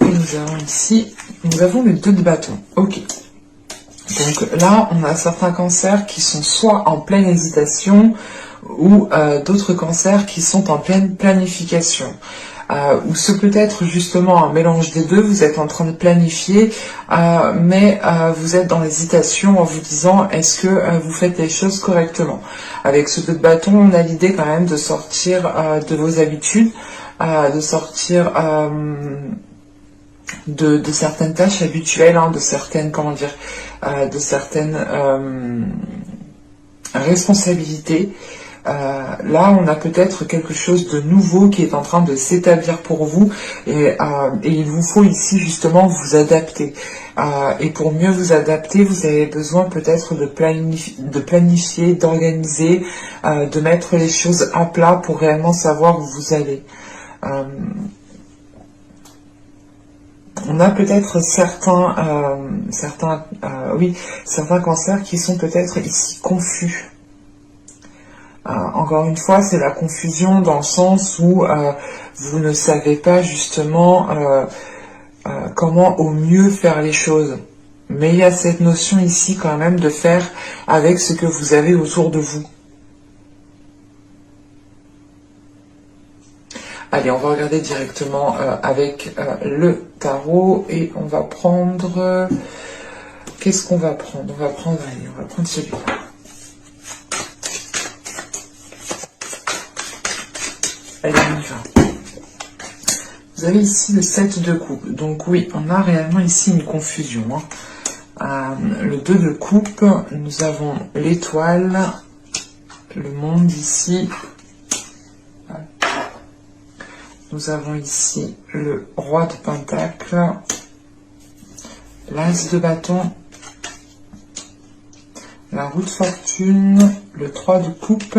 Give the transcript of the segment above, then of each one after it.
nous avons ici, nous avons le 2 de bâton. Ok. Donc là, on a certains cancers qui sont soit en pleine hésitation ou d'autres cancers qui sont en pleine planification. Ou ce peut être justement un mélange des deux, vous êtes en train de planifier, mais vous êtes dans l'hésitation en vous disant est-ce que vous faites les choses correctement. Avec ce 2 de bâton, on a l'idée quand même de sortir de vos habitudes, de sortir de certaines tâches habituelles, hein, de certaines, comment dire, de certaines responsabilités. Là, on a peut-être quelque chose de nouveau qui est en train de s'établir pour vous et il vous faut ici justement vous adapter. Et pour mieux vous adapter, vous avez besoin peut-être de planifier, d'organiser, de mettre les choses à plat pour réellement savoir où vous allez. On a peut-être certains cancers qui sont peut-être ici confus. Encore une fois, c'est la confusion dans le sens où vous ne savez pas justement comment au mieux faire les choses. Mais il y a cette notion ici quand même de faire avec ce que vous avez autour de vous. Allez, on va regarder directement avec le tarot et on va prendre... Qu'est-ce qu'on va prendre? On va prendre celui-là. Allez, on y va. Vous avez ici le 7 de coupe. Donc oui, on a réellement ici une confusion. Hein. Le 2 de coupe, nous avons l'étoile, le monde ici. Nous avons ici le roi de pentacle, l'as de bâton, la roue de fortune, le 3 de coupe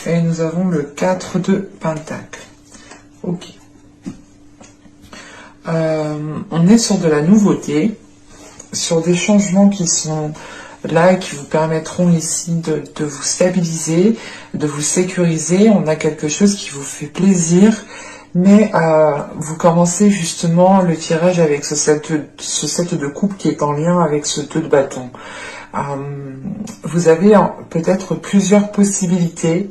et nous avons le 4 de pentacle. Ok. On est sur de la nouveauté, sur des changements qui sont là et qui vous permettront ici de vous stabiliser, de vous sécuriser. On a quelque chose qui vous fait plaisir. Mais vous commencez justement le tirage avec ce 7 de coupe qui est en lien avec ce 2 de bâton. Vous avez peut-être plusieurs possibilités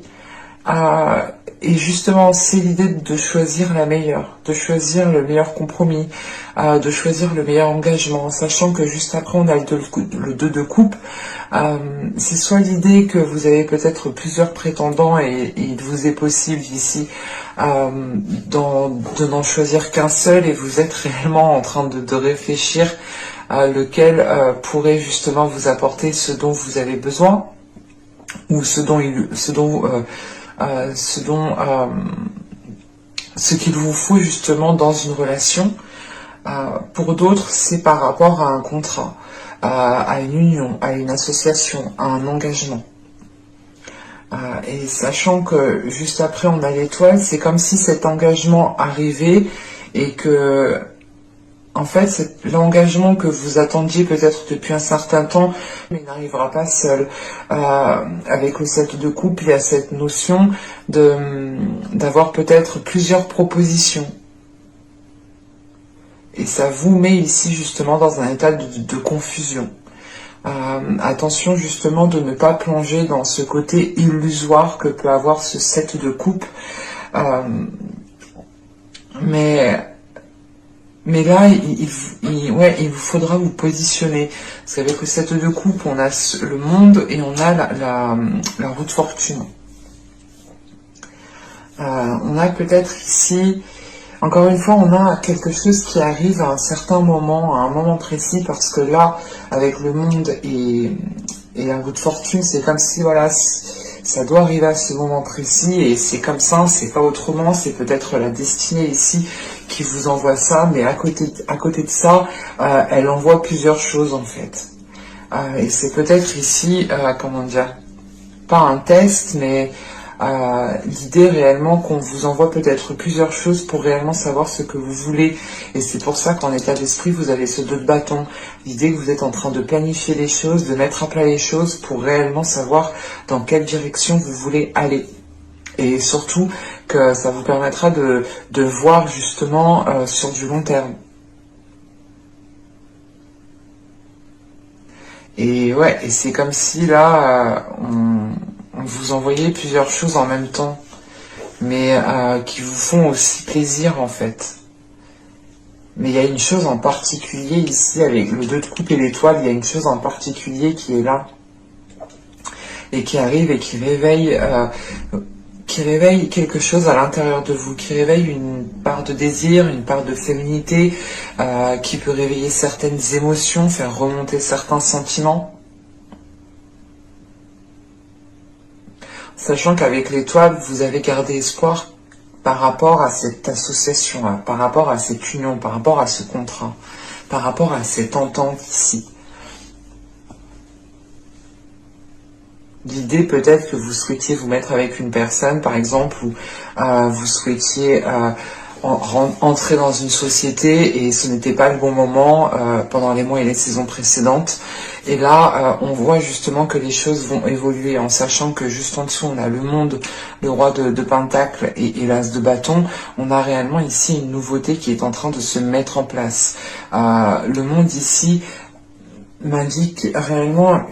et justement c'est l'idée de choisir la meilleure, de choisir le meilleur compromis, de choisir le meilleur engagement, sachant que juste après on a le 2 de coupe. C'est soit l'idée que vous avez peut-être plusieurs prétendants et il vous est possible ici de n'en choisir qu'un seul et vous êtes réellement en train de réfléchir lequel pourrait justement vous apporter ce dont vous avez besoin ou ce qu'il vous faut justement dans une relation. Pour d'autres, c'est par rapport à un contrat, à une union, à une association, à un engagement. Et sachant que juste après on a l'étoile, c'est comme si cet engagement arrivait et que, en fait, c'est l'engagement que vous attendiez peut-être depuis un certain temps, mais n'arrivera pas seul. Avec le 7 de coupe, il y a cette notion d'avoir peut-être plusieurs propositions. Et ça vous met ici justement dans un état de confusion. Attention justement de ne pas plonger dans ce côté illusoire que peut avoir ce 7 de coupe. Mais là, il vous faudra vous positionner. Parce qu'avec le 7 de coupe, on a le monde et on a la roue de fortune. On a peut-être ici... Encore une fois, on a quelque chose qui arrive à un certain moment, à un moment précis, parce que là, avec le monde et la roue de fortune, c'est comme si, voilà, ça doit arriver à ce moment précis, et c'est comme ça, c'est pas autrement, c'est peut-être la destinée ici qui vous envoie ça, mais à côté de ça, elle envoie plusieurs choses, en fait. Et c'est peut-être ici, comment dire, pas un test, mais... l'idée réellement qu'on vous envoie peut-être plusieurs choses pour réellement savoir ce que vous voulez, et c'est pour ça qu'en état d'esprit vous avez ce 2 de bâton, l'idée que vous êtes en train de planifier les choses, de mettre à plat les choses pour réellement savoir dans quelle direction vous voulez aller, et surtout que ça vous permettra de voir justement sur du long terme. Et ouais, et c'est comme si là, on vous envoyait plusieurs choses en même temps, mais qui vous font aussi plaisir en fait. Mais il y a une chose en particulier ici, avec le 2 de coupe et l'étoile, il y a une chose en particulier qui est là, et qui arrive et qui réveille quelque chose à l'intérieur de vous, qui réveille une part de désir, une part de féminité, qui peut réveiller certaines émotions, faire remonter certains sentiments. Sachant qu'avec l'étoile, vous avez gardé espoir par rapport à cette association, par rapport à cette union, par rapport à ce contrat, par rapport à cette entente ici. L'idée peut-être que vous souhaitiez vous mettre avec une personne, par exemple, ou vous souhaitiez entrer dans une société et ce n'était pas le bon moment pendant les mois et les saisons précédentes. Et là, on voit justement que les choses vont évoluer en sachant que juste en dessous, on a le monde, le roi de Pentacle et l'as de bâton. On a réellement ici une nouveauté qui est en train de se mettre en place. Le monde ici m'indique réellement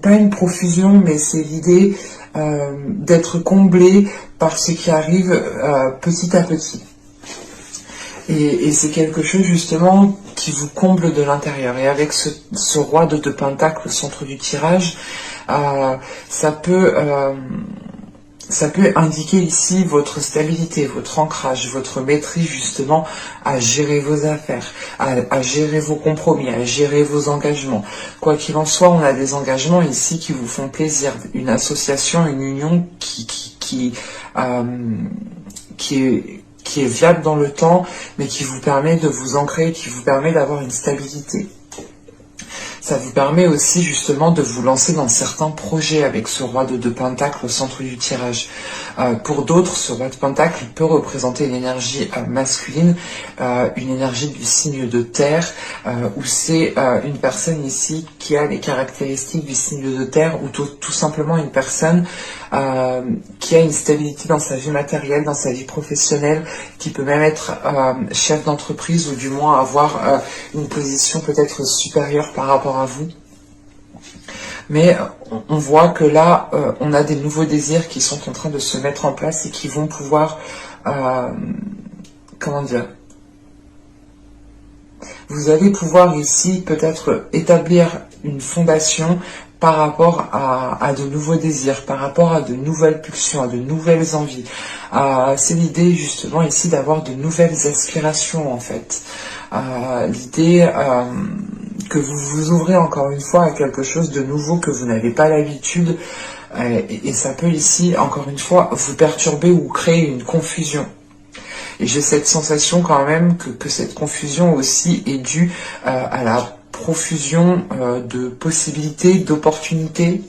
pas une profusion, mais c'est l'idée d'être comblé par ce qui arrive petit à petit. Et c'est quelque chose justement qui vous comble de l'intérieur. Et avec ce roi de Pentacle au centre du tirage, ça peut indiquer ici votre stabilité, votre ancrage, votre maîtrise justement à gérer vos affaires, à gérer vos compromis, à gérer vos engagements. Quoi qu'il en soit, on a des engagements ici qui vous font plaisir, une association, une union qui est viable dans le temps, mais qui vous permet de vous ancrer, qui vous permet d'avoir une stabilité. Ça vous permet aussi justement de vous lancer dans certains projets avec ce roi de Pentacle au centre du tirage. Pour d'autres, ce roi de Pentacle peut représenter une énergie masculine, une énergie du signe de terre, où c'est une personne ici qui a les caractéristiques du signe de terre, ou tout simplement une personne qui a une stabilité dans sa vie matérielle, dans sa vie professionnelle, qui peut même être chef d'entreprise ou du moins avoir une position peut-être supérieure par rapport à vous. Mais on voit que là, on a des nouveaux désirs qui sont en train de se mettre en place et qui vont pouvoir, comment dire, vous allez pouvoir ici peut-être établir une fondation par rapport à de nouveaux désirs, par rapport à de nouvelles pulsions, à de nouvelles envies. C'est l'idée justement ici d'avoir de nouvelles aspirations en fait. L'idée que vous vous ouvrez encore une fois à quelque chose de nouveau que vous n'avez pas l'habitude, et ça peut ici encore une fois vous perturber ou créer une confusion. Et j'ai cette sensation quand même que cette confusion aussi est due à la profusion de possibilités, d'opportunités.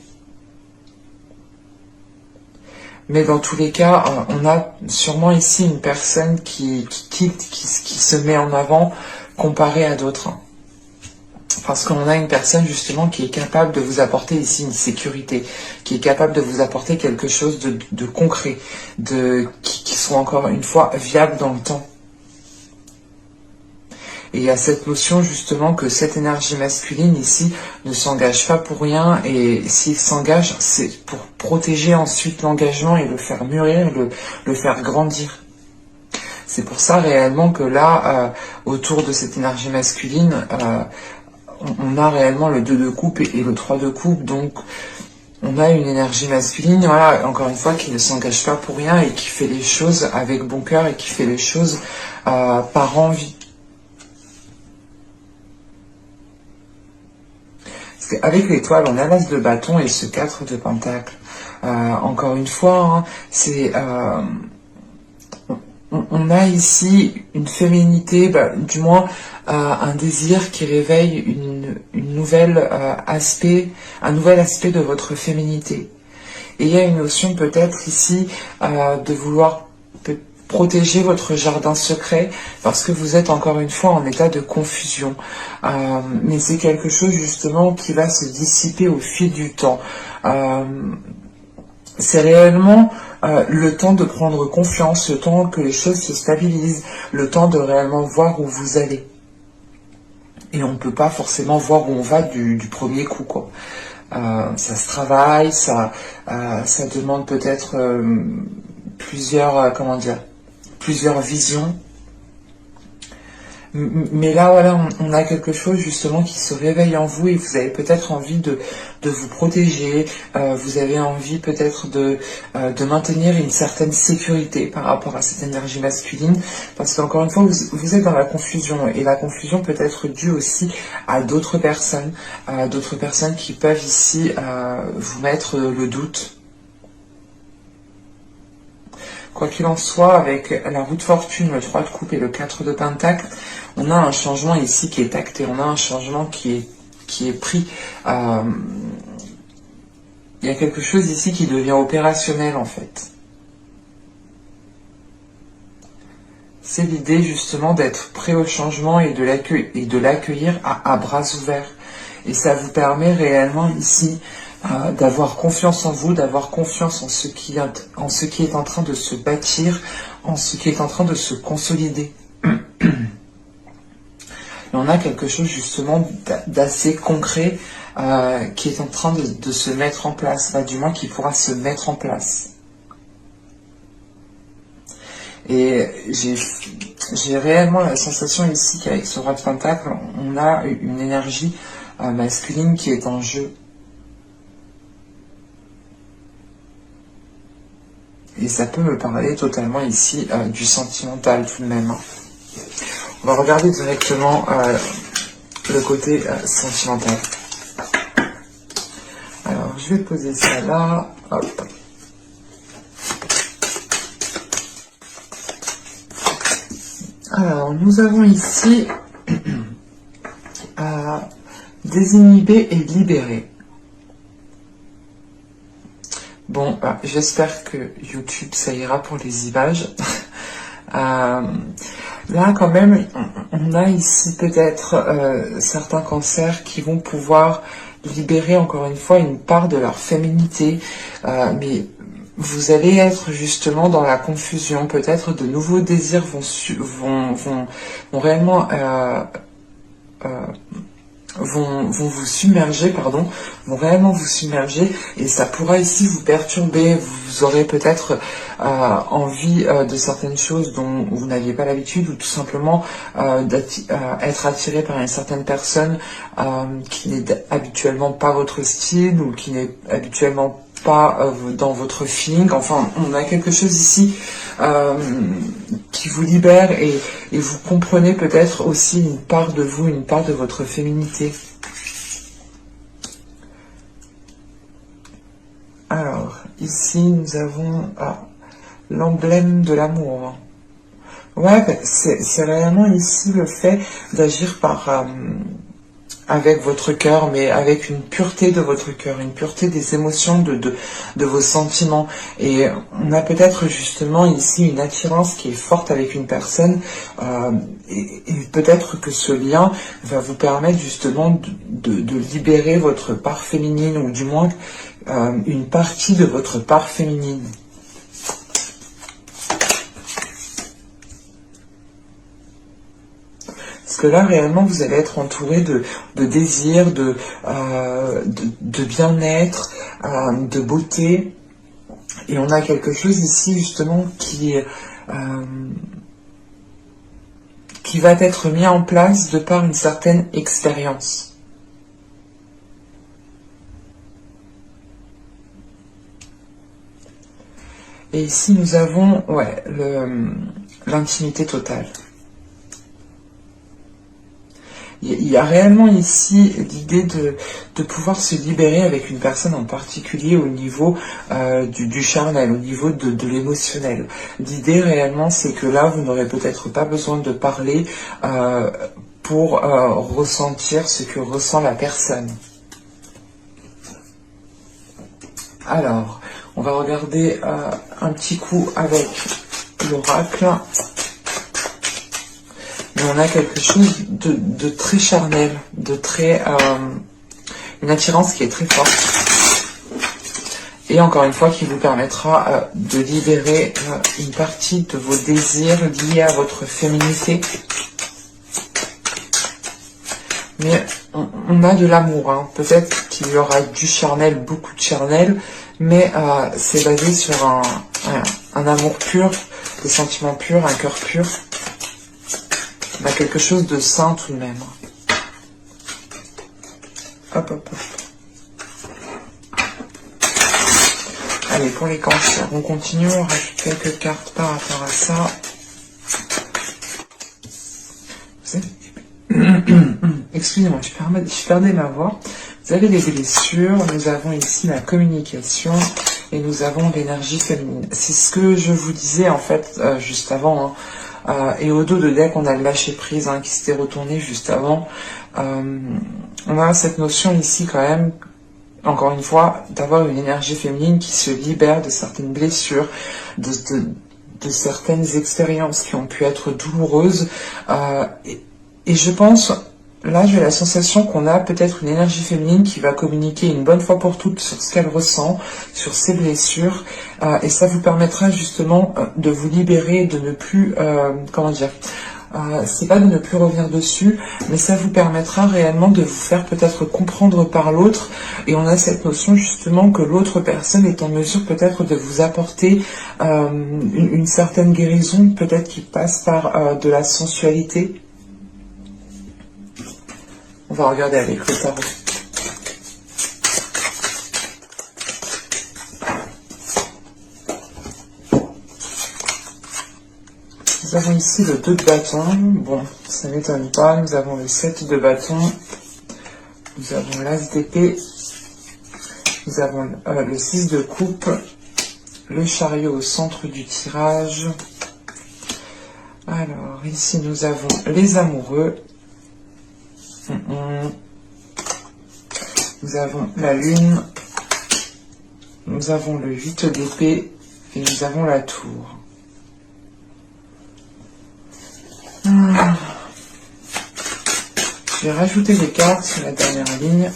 Mais dans tous les cas, on a sûrement ici une personne qui se met en avant comparée à d'autres. Parce qu'on a une personne justement qui est capable de vous apporter ici une sécurité, qui est capable de vous apporter quelque chose de concret, qui soit encore une fois viable dans le temps. Et il y a cette notion justement que cette énergie masculine ici ne s'engage pas pour rien, et s'il s'engage, c'est pour protéger ensuite l'engagement et le faire mûrir, le faire grandir. C'est pour ça réellement que là, autour de cette énergie masculine, on a réellement le 2 de coupe et le 3 de coupe, donc on a une énergie masculine, voilà, encore une fois, qui ne s'engage pas pour rien et qui fait les choses avec bon cœur et qui fait les choses par envie. Parce qu'avec l'étoile, on a l'as de bâton et ce 4 de pentacle. Encore une fois, hein, on a ici une féminité, du moins un désir qui réveille un nouvel aspect de votre féminité. Et il y a une notion peut-être ici de vouloir protéger votre jardin secret parce que vous êtes encore une fois en état de confusion. Mais c'est quelque chose justement qui va se dissiper au fil du temps. C'est réellement le temps de prendre confiance, le temps que les choses se stabilisent, le temps de réellement voir où vous allez. et on ne peut pas forcément voir où on va du premier coup, quoi. Ça se travaille, ça demande peut-être plusieurs, comment dire, plusieurs visions. Mais là, voilà, on a quelque chose justement qui se réveille en vous et vous avez peut-être envie de vous protéger, vous avez envie peut-être de maintenir une certaine sécurité par rapport à cette énergie masculine, parce qu'encore une fois, vous êtes dans la confusion, et la confusion peut être due aussi à d'autres personnes qui peuvent ici vous mettre le doute. Quoi qu'il en soit, avec la roue de fortune, le 3 de coupe et le 4 de pentacle, on a un changement ici qui est acté, on a un changement qui est pris. Il y a quelque chose ici qui devient opérationnel en fait. C'est l'idée justement d'être prêt au changement et de l'accueillir à bras ouverts. Et ça vous permet réellement ici d'avoir confiance en vous, d'avoir confiance en ce qui est en train de se bâtir, en ce qui est en train de se consolider. Et on a quelque chose justement d'assez concret qui est en train de se mettre en place, du moins qui pourra se mettre en place. Et j'ai réellement la sensation ici qu'avec ce roi de pentacle, on a une énergie masculine qui est en jeu. Et ça peut me parler totalement ici du sentimental tout de même. On va regarder directement le côté sentimental. Alors, je vais poser ça là. Hop. Alors, nous avons ici désinhiber et libérer. Bon, j'espère que YouTube, ça ira pour les images. Là, quand même, on a ici peut-être certains cancers qui vont pouvoir libérer encore une fois une part de leur féminité, mais vous allez être justement dans la confusion. Peut-être de nouveaux désirs vont réellement vont vous submerger, vont réellement vous submerger, et ça pourra ici vous perturber. Vous aurez peut-être envie de certaines choses dont vous n'aviez pas l'habitude, ou tout simplement être attiré par une certaine personne qui n'est habituellement pas votre style, ou qui n'est habituellement pas dans votre feeling. Enfin, on a quelque chose ici qui vous libère, et vous comprenez peut-être aussi une part de vous, une part de votre féminité. Alors, ici, nous avons l'emblème de l'amour. Ouais, c'est réellement ici le fait d'agir avec votre cœur, mais avec une pureté de votre cœur, une pureté des émotions, de vos sentiments. Et on a peut-être justement ici une attirance qui est forte avec une personne, et peut-être que ce lien va vous permettre justement de libérer votre part féminine, ou du moins une partie de votre part féminine. Parce que là, réellement, vous allez être entouré de désirs, de bien-être, de beauté. Et on a quelque chose ici, justement, qui va être mis en place de par une certaine expérience. Et ici, nous avons l'intimité totale. Il y a réellement ici l'idée de pouvoir se libérer avec une personne en particulier au niveau du charnel, au niveau de l'émotionnel. L'idée réellement, c'est que là, vous n'aurez peut-être pas besoin de parler pour ressentir ce que ressent la personne. Alors, on va regarder un petit coup avec l'oracle. Mais on a quelque chose de très charnel, de très une attirance qui est très forte. Et encore une fois, qui vous permettra de libérer une partie de vos désirs liés à votre féminité. mais on a de l'amour, hein. Peut-être qu'il y aura du charnel, beaucoup de charnel, mais c'est basé sur un amour pur, des sentiments purs, un cœur pur. On a quelque chose de sain tout de même. Hop, hop, hop. Allez, pour les cancers, on continue, on rajoute quelques cartes par rapport à ça. Excusez-moi, je perdais ma voix. Vous avez les blessures, nous avons ici la communication et nous avons l'énergie féminine. C'est ce que je vous disais en fait juste avant. Hein. Et au dos de deck, on a le lâcher prise qui s'était retourné juste avant. On a cette notion ici quand même, encore une fois, d'avoir une énergie féminine qui se libère de certaines blessures, de certaines expériences qui ont pu être douloureuses. Et je pense, là j'ai la sensation qu'on a peut-être une énergie féminine qui va communiquer une bonne fois pour toutes sur ce qu'elle ressent, sur ses blessures, et ça vous permettra justement de vous libérer, de ne plus, comment dire, c'est pas de ne plus revenir dessus, mais ça vous permettra réellement de vous faire peut-être comprendre par l'autre, et on a cette notion justement que l'autre personne est en mesure peut-être de vous apporter une certaine guérison, peut-être qui passe par de la sensualité. On va regarder avec le tarot. Nous avons ici le 2 de bâton. Bon, ça ne m'étonne pas. Nous avons le 7 de bâton. Nous avons l'as d'épée. Nous avons le 6 de coupe. Le chariot au centre du tirage. Alors, ici, nous avons les amoureux. Nous avons la lune, nous avons le 8 d'épée et nous avons la tour. Je vais rajouter des cartes sur la dernière ligne.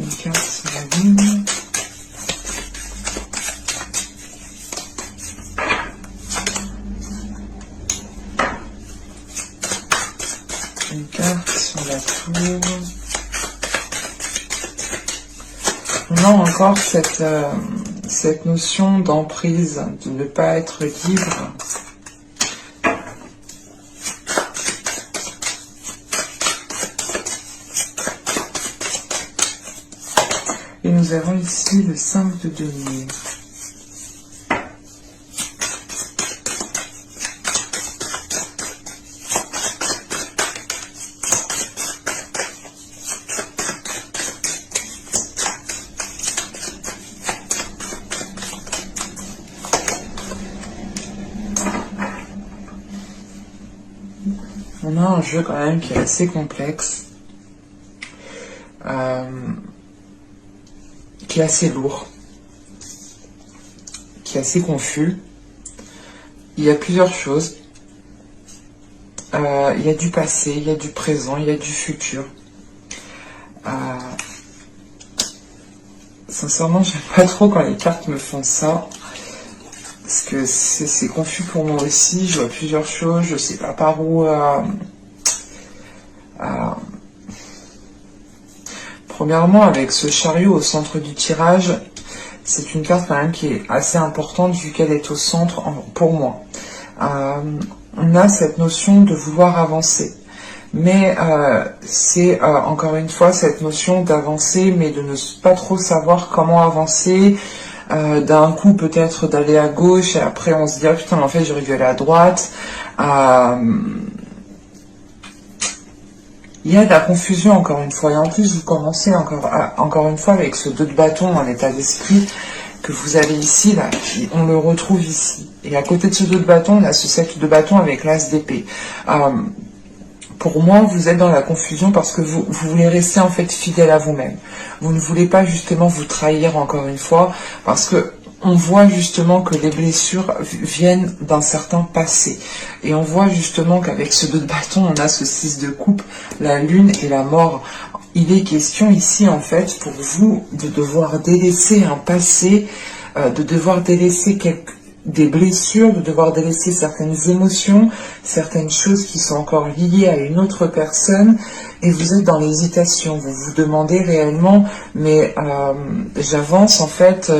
Une carte sur la ligne. Une carte sur la tour. On a encore cette notion d'emprise, de ne pas être libre. Et nous avons ici le 5 de denier. On a un jeu quand même qui est assez complexe, qui est assez lourd, qui est assez confus. Il y a plusieurs choses. Il y a du passé, il y a du présent, il y a du futur. Sincèrement, j'aime pas trop quand les cartes me font ça. Parce que c'est confus pour moi aussi, je vois plusieurs choses, je sais pas par où... Premièrement, avec ce chariot au centre du tirage, c'est une carte quand même qui est assez importante vu qu'elle est au centre pour moi. On a cette notion de vouloir avancer. Mais c'est encore une fois cette notion d'avancer, mais de ne pas trop savoir comment avancer. D'un coup peut-être d'aller à gauche et après on se dit ah putain en fait j'aurais dû aller à droite. Il y a de la confusion encore une fois et en plus vous commencez encore une fois avec ce 2 de bâton en état d'esprit que vous avez ici là, on le retrouve ici et à côté de ce 2 de bâton on a ce 7 de bâton avec l'as d'épée. Pour moi, vous êtes dans la confusion parce que vous voulez rester en fait fidèle à vous-même. Vous ne voulez pas justement vous trahir encore une fois parce que on voit justement que les blessures viennent d'un certain passé. Et on voit justement qu'avec ce 2 de bâton, on a ce 6 de coupe, la lune et la mort. Il est question ici en fait pour vous de devoir délaisser un passé, de devoir délaisser des blessures, de devoir délaisser certaines émotions, certaines choses qui sont encore liées à une autre personne, et vous êtes dans l'hésitation. Vous vous demandez réellement, mais j'avance en fait,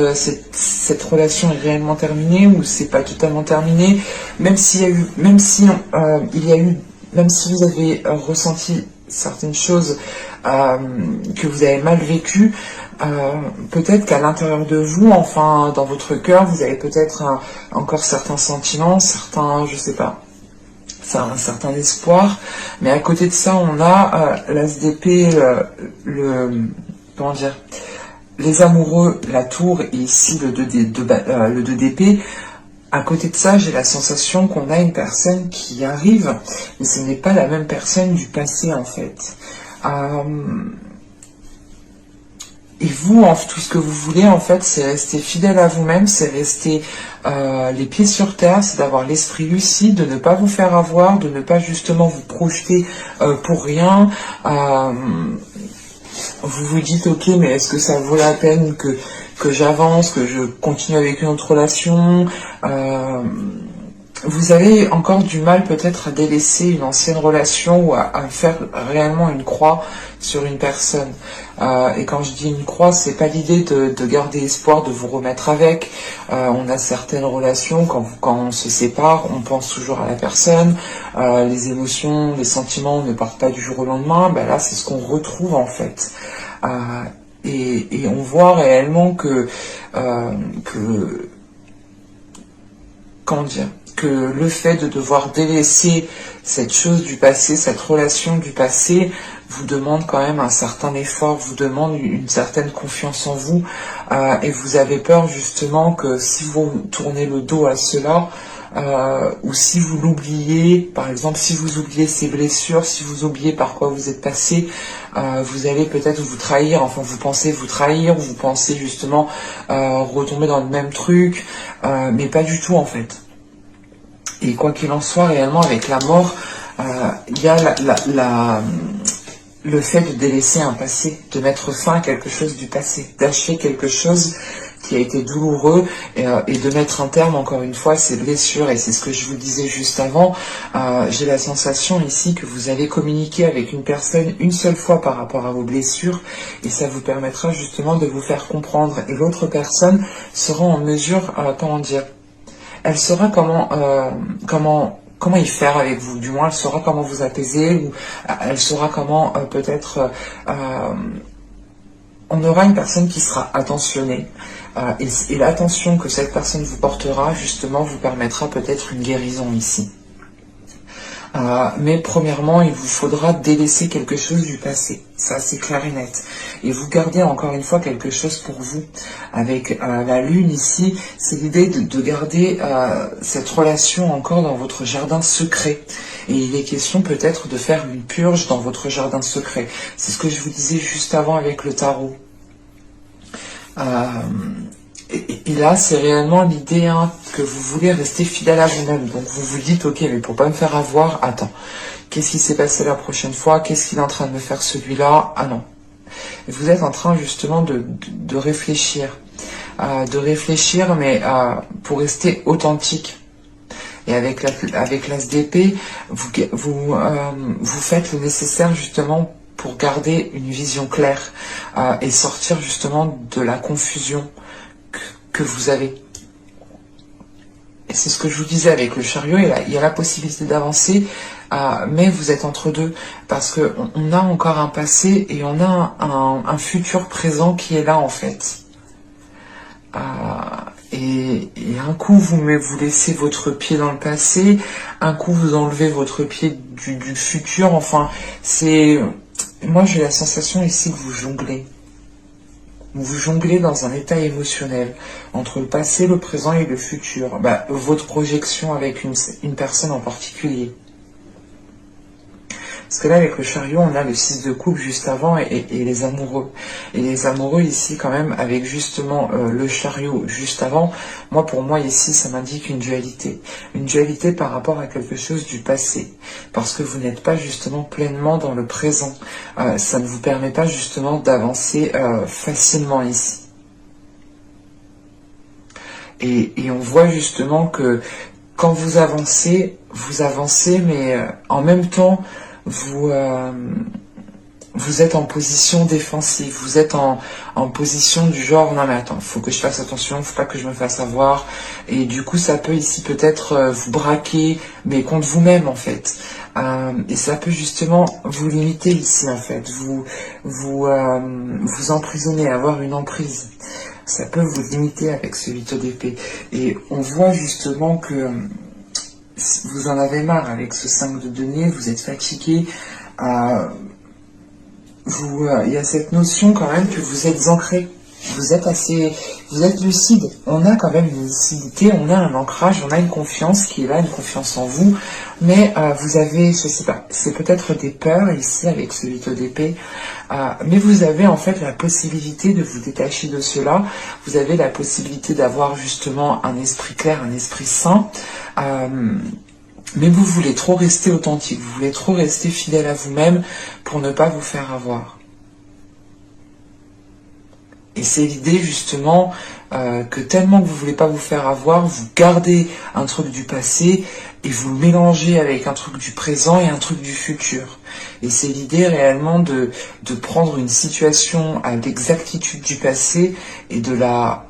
cette relation est réellement terminée ou c'est pas totalement terminé, même s'il y a eu, même si vous avez ressenti certaines choses que vous avez mal vécues, peut-être qu'à l'intérieur de vous, enfin dans votre cœur, vous avez peut-être encore certains sentiments, certains, je sais pas, un certain espoir, mais à côté de ça, on a l'as d'épée, comment dire, les amoureux, la tour, et ici le 2 d'épée. À côté de ça, j'ai la sensation qu'on a une personne qui arrive, mais ce n'est pas la même personne du passé en fait. Et vous, tout ce que vous voulez, en fait, c'est rester fidèle à vous-même, c'est rester les pieds sur terre, c'est d'avoir l'esprit lucide, de ne pas vous faire avoir, de ne pas justement vous projeter pour rien. Vous vous dites, ok, mais est-ce que ça vaut la peine que j'avance, que je continue avec une autre relation vous avez encore du mal peut-être à délaisser une ancienne relation ou à faire réellement une croix sur une personne. Et quand je dis une croix, c'est pas l'idée de garder espoir de vous remettre avec. On a certaines relations, quand on se sépare, on pense toujours à la personne. Les émotions, les sentiments ne partent pas du jour au lendemain. Ben là, c'est ce qu'on retrouve en fait. Et on voit réellement que comment dire, que le fait de devoir délaisser cette chose du passé, cette relation du passé, vous demande quand même un certain effort, vous demande une certaine confiance en vous, et vous avez peur justement que si vous tournez le dos à cela, ou si vous l'oubliez, par exemple si vous oubliez ces blessures, si vous oubliez par quoi vous êtes passé, vous allez peut-être vous trahir, enfin vous pensez vous trahir, ou vous pensez justement retomber dans le même truc, mais pas du tout en fait. Et quoi qu'il en soit, réellement avec la mort, il y a le fait de délaisser un passé, de mettre fin à quelque chose du passé, d'achever quelque chose qui a été douloureux et de mettre un terme encore une fois à ces blessures. Et c'est ce que je vous disais juste avant, j'ai la sensation ici que vous allez communiquer avec une personne une seule fois par rapport à vos blessures et ça vous permettra justement de vous faire comprendre et l'autre personne sera en mesure, comment dire, elle saura comment y faire avec vous, du moins elle saura comment vous apaiser, ou elle saura comment peut-être on aura une personne qui sera attentionnée, et l'attention que cette personne vous portera justement vous permettra peut-être une guérison ici. Mais premièrement, il vous faudra délaisser quelque chose du passé. Ça, c'est clair et net. Et vous gardez encore une fois quelque chose pour vous. Avec la lune ici, c'est l'idée de garder cette relation encore dans votre jardin secret. Et il est question peut-être de faire une purge dans votre jardin secret. C'est ce que je vous disais juste avant avec le tarot. Et là, c'est réellement l'idée que vous voulez rester fidèle à vous-même. Donc vous vous dites, ok, mais pour pas me faire avoir, attends, qu'est-ce qui s'est passé la prochaine fois? Qu'est-ce qu'il est en train de me faire celui-là? Ah non. Et vous êtes en train justement de réfléchir. Mais pour rester authentique. Et avec l'as d'épée, vous faites le nécessaire justement pour garder une vision claire et sortir justement de la confusion que vous avez. Et c'est ce que je vous disais avec le chariot, il y a la possibilité d'avancer, mais vous êtes entre deux, parce qu'on a encore un passé et on a un futur présent qui est là en fait. Et un coup vous laissez votre pied dans le passé, un coup vous enlevez votre pied du futur, enfin moi j'ai la sensation ici que vous jonglez. Vous jonglez dans un état émotionnel entre le passé, le présent et le futur. Votre projection avec une personne en particulier. Parce que là, avec le chariot, on a le 6 de coupe juste avant et les amoureux. Et les amoureux ici, quand même, avec justement le chariot juste avant, pour moi, ici, ça m'indique une dualité. Une dualité par rapport à quelque chose du passé. Parce que vous n'êtes pas justement pleinement dans le présent. Ça ne vous permet pas justement d'avancer facilement ici. Et on voit justement que quand vous avancez, mais en même temps, vous êtes en position défensive, vous êtes en position du genre, non mais attends, faut que je fasse attention, faut pas que je me fasse avoir, et du coup ça peut ici peut-être vous braquer, mais contre vous-même en fait, et ça peut justement vous limiter ici en fait, vous emprisonner, avoir une emprise, ça peut vous limiter avec ce 8 d'épée, et on voit justement que vous en avez marre avec ce 5 de denier, vous êtes fatigué, il y a cette notion quand même que vous êtes ancré, vous êtes lucide. On a quand même une lucidité, on a un ancrage, on a une confiance qui est là, une confiance en vous. Mais vous avez, je sais pas, c'est peut-être des peurs ici avec ce 8 d'épée, mais vous avez en fait la possibilité de vous détacher de cela. Vous avez la possibilité d'avoir justement un esprit clair, un esprit sain. Mais vous voulez trop rester authentique, vous voulez trop rester fidèle à vous-même pour ne pas vous faire avoir. Et c'est l'idée justement que tellement que vous ne voulez pas vous faire avoir, vous gardez un truc du passé et vous le mélangez avec un truc du présent et un truc du futur. Et c'est l'idée réellement de prendre une situation à l'exactitude du passé et de la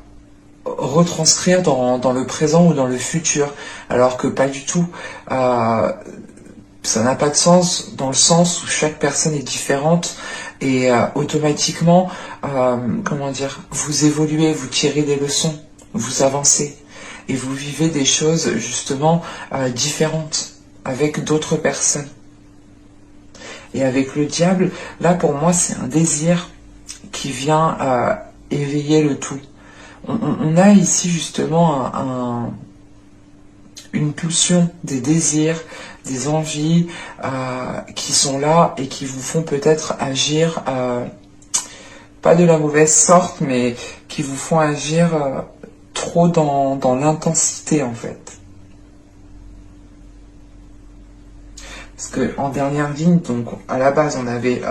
retranscrire dans le présent ou dans le futur, alors que pas du tout. Ça n'a pas de sens dans le sens où chaque personne est différente et automatiquement, comment dire, vous évoluez, vous tirez des leçons, vous avancez et vous vivez des choses justement différentes avec d'autres personnes. Et avec le diable, là pour moi c'est un désir qui vient éveiller le tout. On a ici justement une pulsion, des désirs, des envies qui sont là et qui vous font peut-être agir, pas de la mauvaise sorte, mais qui vous font agir trop dans l'intensité en fait. Parce qu'en dernière ligne, donc à la base on avait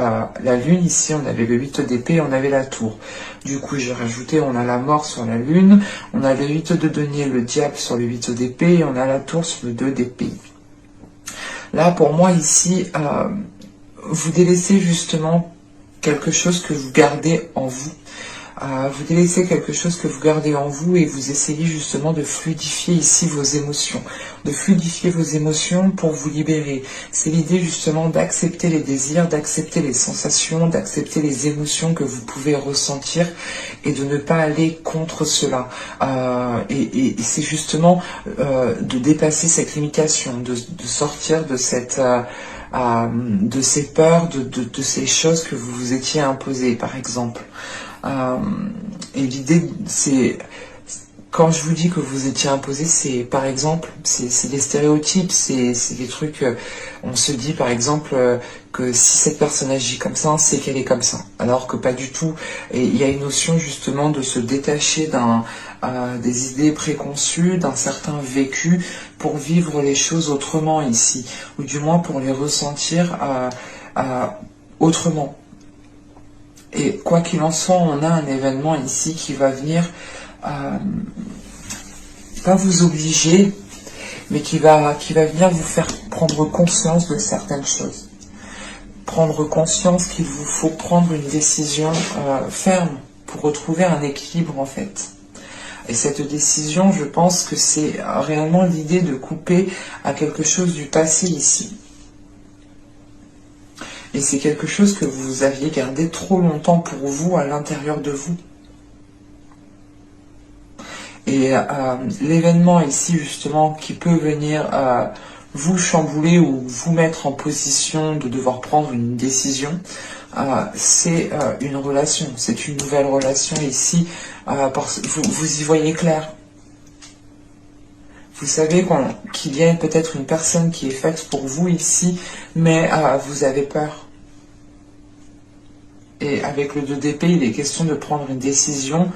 la lune, ici on avait le 8 d'épée, on avait la tour. Du coup j'ai rajouté, on a la mort sur la lune, on a le 8 de denier, le diable sur le 8 d'épée, et on a la tour sur le 2 d'épée. Là pour moi ici, vous délaissez justement quelque chose que vous gardez en vous. Vous délaissez quelque chose que vous gardez en vous et vous essayez justement de fluidifier ici vos émotions. De fluidifier vos émotions pour vous libérer. C'est l'idée justement d'accepter les désirs, d'accepter les sensations, d'accepter les émotions que vous pouvez ressentir et de ne pas aller contre cela. Et c'est justement de dépasser cette limitation, de sortir de cette... de ces peurs, de ces choses que vous vous étiez imposées, par exemple. Et l'idée, c'est, quand je vous dis que vous étiez imposé, c'est par exemple, c'est des stéréotypes, c'est des trucs, on se dit par exemple que si cette personne agit comme ça, c'est qu'elle est comme ça, alors que pas du tout. Et il y a une notion justement de se détacher des idées préconçues, d'un certain vécu, pour vivre les choses autrement ici, ou du moins pour les ressentir autrement. Et quoi qu'il en soit, on a un événement ici qui va venir, pas vous obliger, mais qui va venir vous faire prendre conscience de certaines choses. Prendre conscience qu'il vous faut prendre une décision ferme pour retrouver un équilibre en fait. Et cette décision, je pense que c'est réellement l'idée de couper à quelque chose du passé ici. Et c'est quelque chose que vous aviez gardé trop longtemps pour vous, à l'intérieur de vous. Et l'événement ici, justement, qui peut venir vous chambouler ou vous mettre en position de devoir prendre une décision, c'est une relation, c'est une nouvelle relation ici. Vous y voyez clair. Vous savez qu'il y a peut-être une personne qui est faite pour vous ici, mais vous avez peur. Et avec le 2 d'épée, il est question de prendre une décision,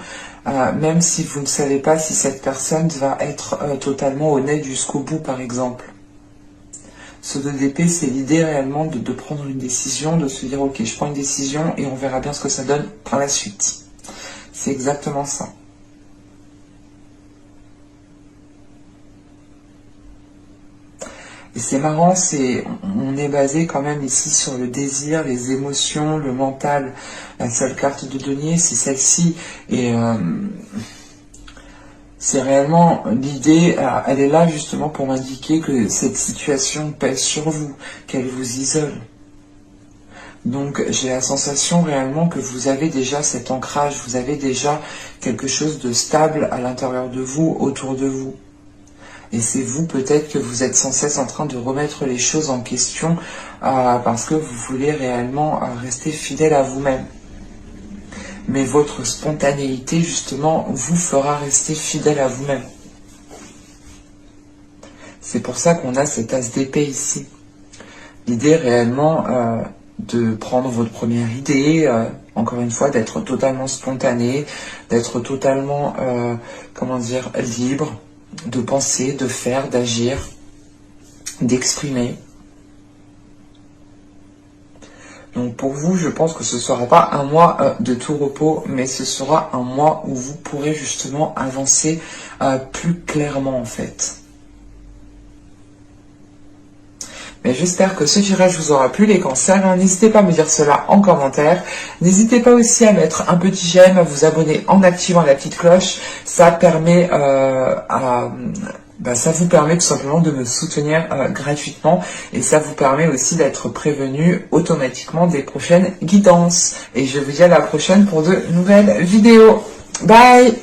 même si vous ne savez pas si cette personne va être totalement honnête jusqu'au bout, par exemple. Ce 2 d'épée, c'est l'idée réellement de prendre une décision, de se dire, ok, je prends une décision et on verra bien ce que ça donne par la suite. C'est exactement ça. Et c'est marrant, on est basé quand même ici sur le désir, les émotions, le mental. La seule carte de denier, c'est celle-ci. Et c'est réellement l'idée, elle est là justement pour m'indiquer que cette situation pèse sur vous, qu'elle vous isole. Donc j'ai la sensation réellement que vous avez déjà cet ancrage, vous avez déjà quelque chose de stable à l'intérieur de vous, autour de vous. Et c'est vous peut-être que vous êtes sans cesse en train de remettre les choses en question parce que vous voulez réellement rester fidèle à vous-même. Mais votre spontanéité, justement, vous fera rester fidèle à vous-même. C'est pour ça qu'on a cet as d'épée ici. L'idée réellement de prendre votre première idée, encore une fois, d'être totalement spontané, d'être totalement, comment dire, libre, de penser, de faire, d'agir, d'exprimer. Donc pour vous, je pense que ce ne sera pas un mois de tout repos, mais ce sera un mois où vous pourrez justement avancer plus clairement en fait. Mais j'espère que ce tirage vous aura plu les cancers. N'hésitez pas à me dire cela en commentaire. N'hésitez pas aussi à mettre un petit j'aime, à vous abonner en activant la petite cloche. Ça permet ça vous permet tout simplement de me soutenir gratuitement et ça vous permet aussi d'être prévenu automatiquement des prochaines guidances. Et je vous dis à la prochaine pour de nouvelles vidéos. Bye!